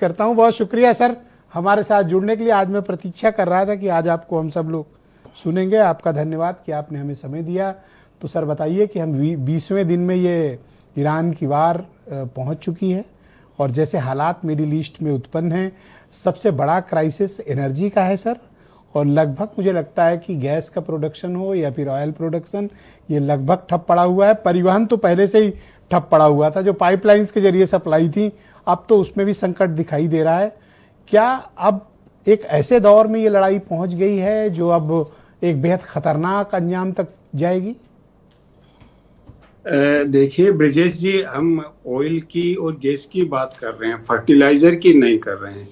करता हूँ। बहुत शुक्रिया सर हमारे साथ जुड़ने के लिए। आज मैं प्रतीक्षा कर रहा था कि आज आपको हम सब लोग सुनेंगे। आपका धन्यवाद कि आपने हमें समय दिया। तो सर बताइए कि हम 20वें दिन में ये ईरान की वार पहुंच चुकी है और जैसे हालात मिडिल ईस्ट में उत्पन्न हैं, सबसे बड़ा क्राइसिस एनर्जी का है सर, और लगभग मुझे लगता है कि गैस का प्रोडक्शन हो या फिर ऑयल प्रोडक्शन, ये लगभग ठप पड़ा हुआ है। परिवहन तो पहले से ही ठप पड़ा हुआ था, जो पाइपलाइंस के जरिए सप्लाई थी, अब तो उसमें भी संकट दिखाई दे रहा है। क्या अब एक ऐसे दौर में ये लड़ाई पहुंच गई है जो अब एक बेहद खतरनाक अंजाम तक जाएगी? देखिए ब्रिजेश जी, हम ऑयल की और गैस की बात कर रहे हैं, फर्टिलाइजर की नहीं कर रहे हैं,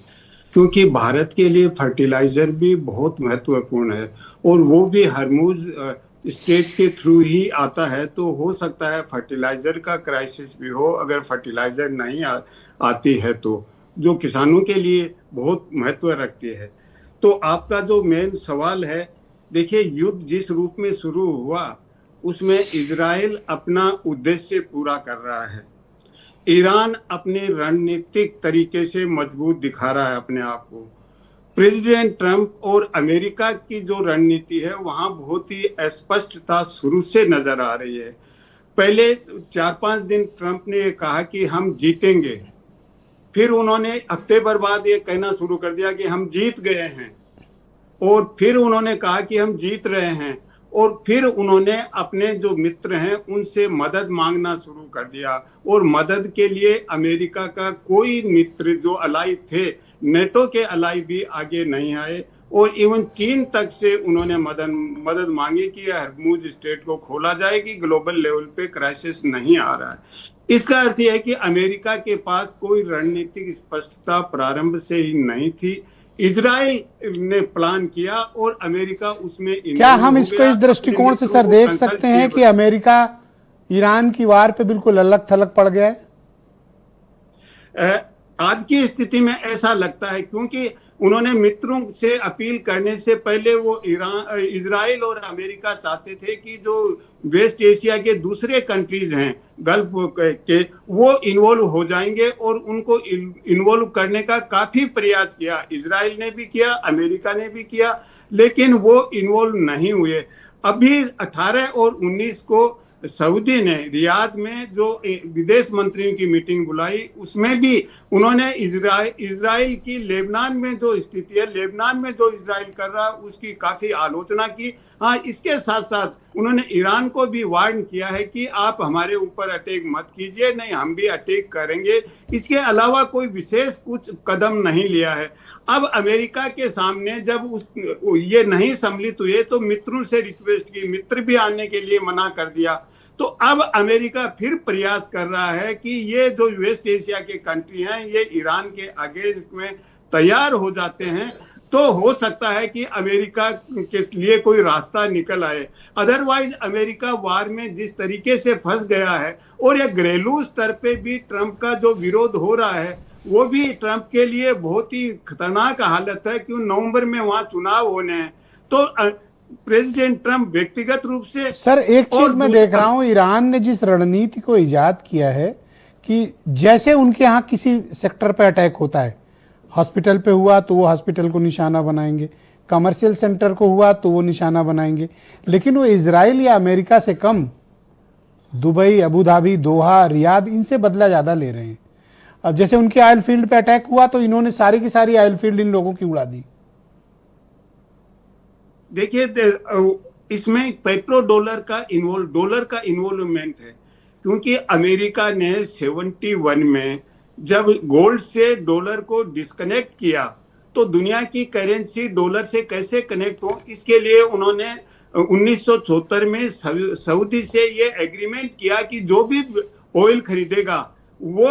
क्योंकि भारत के लिए फर्टिलाइजर भी बहुत महत्वपूर्ण है और वो भी हरमुज स्टेट के थ्रू ही आता है। तो हो सकता है फर्टिलाइजर का क्राइसिस भी हो अगर फर्टिलाइजर नहीं आती है तो, जो किसानों के लिए बहुत महत्व रखती है। तो आपका जो मेन सवाल है, देखिए युद्ध जिस रूप में शुरू हुआ उसमें इजराइल अपना उद्देश्य पूरा कर रहा है। ईरान अपने रणनीतिक तरीके से मजबूत दिखा रहा है अपने आप को। प्रेसिडेंट ट्रंप और अमेरिका की जो रणनीति है वहां बहुत ही स्पष्टता शुरू से नजर आ रही है। पहले 4-5 दिन ट्रंप ने कहा कि हम जीतेंगे, फिर उन्होंने हफ्ते भर बाद ये कहना शुरू कर दिया कि हम जीत गए हैं, और फिर उन्होंने कहा कि हम जीत रहे हैं, और फिर उन्होंने अपने जो मित्र हैं उनसे मदद मांगना शुरू कर दिया। और मदद के लिए अमेरिका का कोई मित्र जो अलाई थे, नेटो के अलाई भी आगे नहीं आए, और इवन चीन तक से उन्होंने मदद मांगी कि हरमुज स्ट्रेट को खोला जाए कि ग्लोबल लेवल पे क्राइसिस नहीं आ रहा है। इसका अर्थ यह है कि अमेरिका के पास कोई रणनीतिक स्पष्टता प्रारंभ से ही नहीं थी। इजराइल ने प्लान किया और अमेरिका उसमें क्या हम इसको इस दृष्टिकोण से सर देख सकते हैं कि अमेरिका ईरान की वार पे बिल्कुल अलग थलग पड़ गया है? आज की स्थिति में ऐसा लगता है, क्योंकि उन्होंने मित्रों से अपील करने से पहले वो इजराइल और अमेरिका चाहते थे कि जो वेस्ट एशिया के दूसरे कंट्रीज हैं गल्फ के, वो इन्वॉल्व हो जाएंगे, और उनको इन्वॉल्व करने का काफी प्रयास किया। इजराइल ने भी किया, अमेरिका ने भी किया, लेकिन वो इन्वॉल्व नहीं हुए। अभी 18 और 19 को सऊदी ने रियाद में जो विदेश मंत्रियों की मीटिंग बुलाई, उसमें भी उन्होंने इजराइल की लेबनान में जो स्थिति है, लेबनान में जो इजराइल कर रहा है, उसकी काफी आलोचना की। हाँ, इसके साथ साथ उन्होंने ईरान को भी वार्न किया है कि आप हमारे ऊपर अटैक मत कीजिए, नहीं हम भी अटैक करेंगे। इसके अलावा कोई विशेष कुछ कदम नहीं लिया है। अब अमेरिका के सामने जब ये नहीं सम्मिलित हुए तो मित्रों से रिक्वेस्ट की, मित्र भी आने के लिए मना कर दिया। तो अब अमेरिका फिर प्रयास कर रहा है कि ये जो वेस्ट एशिया के कंट्री हैं ये ईरान के अगेंस्ट में तैयार हो जाते हैं, तो हो सकता है कि अमेरिका के लिए कोई रास्ता निकल आए। अदरवाइज अमेरिका वार में जिस तरीके से फंस गया है, और ये घरेलू स्तर पे भी ट्रंप का जो विरोध हो रहा है वो भी ट्रंप के लिए बहुत ही खतरनाक हालत है, क्यों नवंबर में वहां चुनाव होने हैं। तो प्रेसिडेंट ट्रंप व्यक्तिगत रूप से सर एक चीज मैं देख रहा हूं, ईरान ने जिस रणनीति को इजाद किया है कि जैसे उनके यहाँ किसी सेक्टर पे अटैक होता है, हॉस्पिटल पे हुआ तो वो हॉस्पिटल को निशाना बनाएंगे, कमर्शियल सेंटर को हुआ तो वो निशाना बनाएंगे, लेकिन वो इजराइल या अमेरिका से कम दुबई, अबू धाबी, दोहा, रियाद, इनसे बदला ज्यादा ले रहे हैं। अब जैसे उनके ऑयल फील्ड पे अटैक हुआ तो इन्होंने सारी की सारी ऑयल फील्ड इन लोगों की उड़ा दी। देखिए इसमें पेट्रो डॉलर का इन्वॉल्वमेंट है, क्योंकि अमेरिका ने 71 में जब गोल्ड से डॉलर को डिस्कनेक्ट किया तो दुनिया की करेंसी डॉलर से कैसे कनेक्ट हो, इसके लिए उन्होंने 1974 में सऊदी से ये एग्रीमेंट किया कि जो भी ऑयल खरीदेगा वो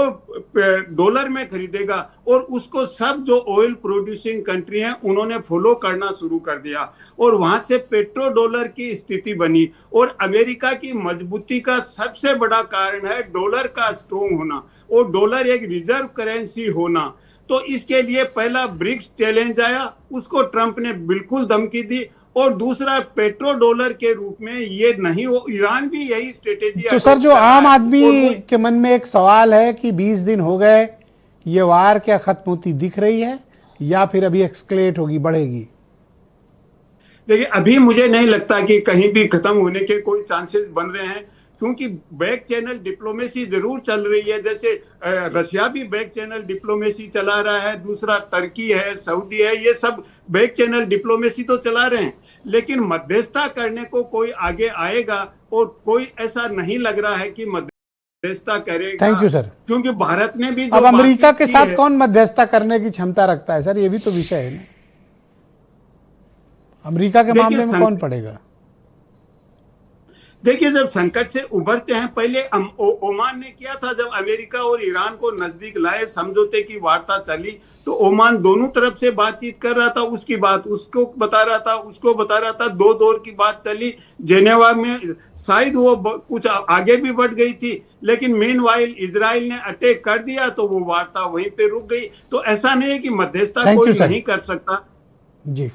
डॉलर में खरीदेगा, और उसको सब जो ऑयल प्रोड्यूसिंग कंट्री हैं उन्होंने फॉलो करना शुरू कर दिया, और वहां से पेट्रो डॉलर की स्थिति बनी। और अमेरिका की मजबूती का सबसे बड़ा कारण है डॉलर का स्ट्रॉन्ग होना और डॉलर एक रिजर्व करेंसी होना। तो इसके लिए पहला ब्रिक्स चैलेंज आया, उसको ट्रंप ने बिल्कुल धमकी दी, और दूसरा पेट्रो डॉलर के रूप में ये नहीं हो, ईरान भी यही स्ट्रेटेजी। तो सर जो आम आदमी के मन में एक सवाल है कि 20 दिन हो गए, ये वार क्या खत्म होती दिख रही है या फिर अभी एक्सक्लेट होगी, बढ़ेगी? देखिए, अभी मुझे नहीं लगता कि कहीं भी खत्म होने के कोई चांसेस बन रहे हैं, क्योंकि बैक चैनल डिप्लोमेसी जरूर चल रही है। जैसे रशिया भी बैक चैनल डिप्लोमेसी चला रहा है, दूसरा टर्की है, सऊदी है, ये सब बैक चैनल डिप्लोमेसी तो चला रहे हैं, लेकिन मध्यस्थता करने को कोई आगे आएगा और कोई ऐसा नहीं लग रहा है कि मध्यस्थता करेगा। Thank you sir. क्योंकि भारत ने भी अब अमेरिका के साथ कौन मध्यस्थता करने की क्षमता रखता है सर, ये भी तो विषय है ना। अमेरिका के मामले में कौन पड़ेगा? देखिए, जब संकट से उभरते हैं, पहले ओमान ने किया था, जब अमेरिका और ईरान को नजदीक लाए, समझौते की वार्ता चली, तो ओमान दोनों तरफ से बातचीत कर रहा था, उसकी बात उसको बता रहा था, उसको बता रहा था, दो दौर की बात चली जेनेवा में, शायद वो कुछ आगे भी बढ़ गई थी, लेकिन मेनवाइल इजराइल ने अटैक कर दिया तो वो वार्ता वहीं पे रुक गई। तो ऐसा नहीं है कि मध्यस्थता कोई नहीं कर सकता। जी।